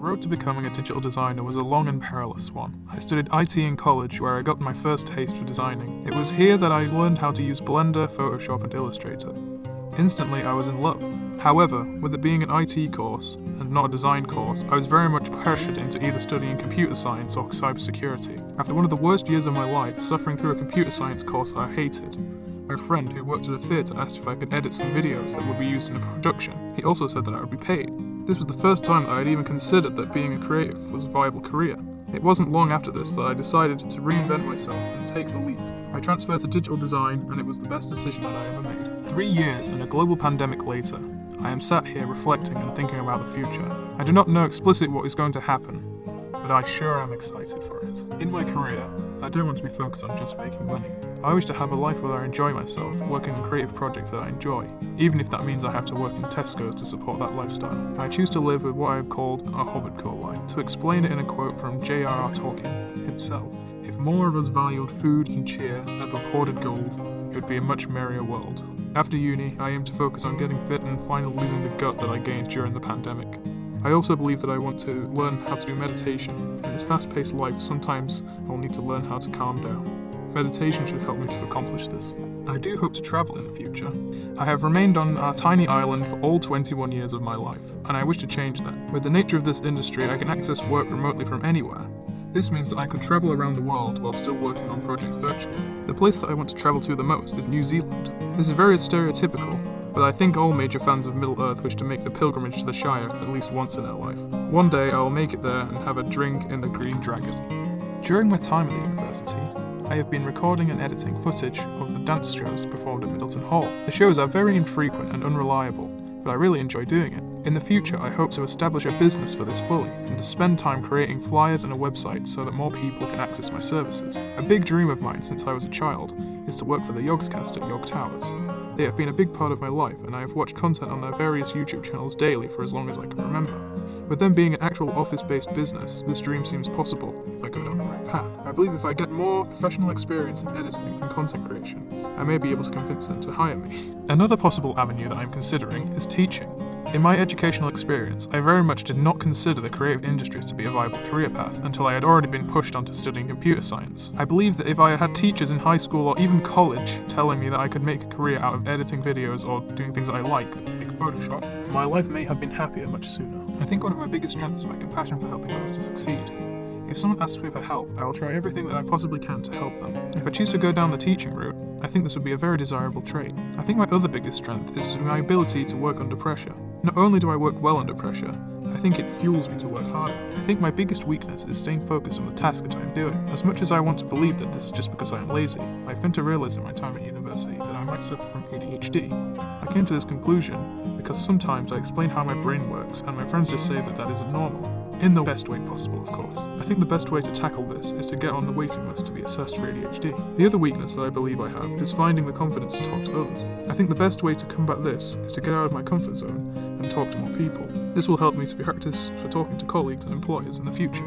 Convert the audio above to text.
road to becoming a digital designer was a long and perilous one. I studied IT in college, where I got my first taste for designing. It was here that I learned how to use Blender, Photoshop and Illustrator. Instantly, I was in love. However, with it being an IT course, and not a design course, I was very much pressured into either studying computer science or cybersecurity. After one of the worst years of my life, suffering through a computer science course I hated, my friend who worked at a theatre asked if I could edit some videos that would be used in a production. He also said that I would be paid. This was the first time that I had even considered that being a creative was a viable career. It wasn't long after this that I decided to reinvent myself and take the leap. I transferred to digital design, and it was the best decision that I ever made. 3 years and a global pandemic later, I am sat here reflecting and thinking about the future. I do not know explicitly what is going to happen, but I sure am excited for it. In my career, I don't want to be focused on just making money. I wish to have a life where I enjoy myself, working on creative projects that I enjoy, even if that means I have to work in Tesco's to support that lifestyle. I choose to live with what I have called a hobbitcore life. To explain it in a quote from J.R.R. Tolkien himself, if more of us valued food and cheer above hoarded gold, it would be a much merrier world. After uni, I aim to focus on getting fit and finally losing the gut that I gained during the pandemic. I also believe that I want to learn how to do meditation. In this fast-paced life, sometimes I will need to learn how to calm down. Meditation should help me to accomplish this. I do hope to travel in the future. I have remained on our tiny island for all 21 years of my life, and I wish to change that. With the nature of this industry, I can access work remotely from anywhere. This means that I could travel around the world while still working on projects virtually. The place that I want to travel to the most is New Zealand. This is very stereotypical, but I think all major fans of Middle-earth wish to make the pilgrimage to the Shire at least once in their life. One day I will make it there and have a drink in the Green Dragon. During my time at the university, I have been recording and editing footage of the dance shows performed at Middleton Hall. The shows are very infrequent and unreliable, but I really enjoy doing it. In the future, I hope to establish a business for this fully, and to spend time creating flyers and a website so that more people can access my services. A big dream of mine since I was a child is to work for the Yogscast at Yog Towers. They have been a big part of my life, and I have watched content on their various YouTube channels daily for as long as I can remember. With them being an actual office-based business, this dream seems possible if I go down the right path. I believe if I get more professional experience in editing and content creation, I may be able to convince them to hire me. Another possible avenue that I'm considering is teaching. In my educational experience, I very much did not consider the creative industries to be a viable career path until I had already been pushed onto studying computer science. I believe that if I had teachers in high school or even college telling me that I could make a career out of editing videos or doing things I like Photoshop, my life may have been happier much sooner. I think one of my biggest strengths is my compassion for helping others to succeed. If someone asks me for help, I will try everything that I possibly can to help them. If I choose to go down the teaching route, I think this would be a very desirable trait. I think my other biggest strength is my ability to work under pressure. Not only do I work well under pressure, I think it fuels me to work harder. I think my biggest weakness is staying focused on the task that I'm doing. As much as I want to believe that this is just because I am lazy, I've come to realize in my time at university that I might suffer from ADHD. I came to this conclusion because sometimes I explain how my brain works, and my friends just say that that isn't normal. In the best way possible, of course. I think the best way to tackle this is to get on the waiting list to be assessed for ADHD. The other weakness that I believe I have is finding the confidence to talk to others. I think the best way to combat this is to get out of my comfort zone and talk to more people. This will help me to practice for talking to colleagues and employers in the future.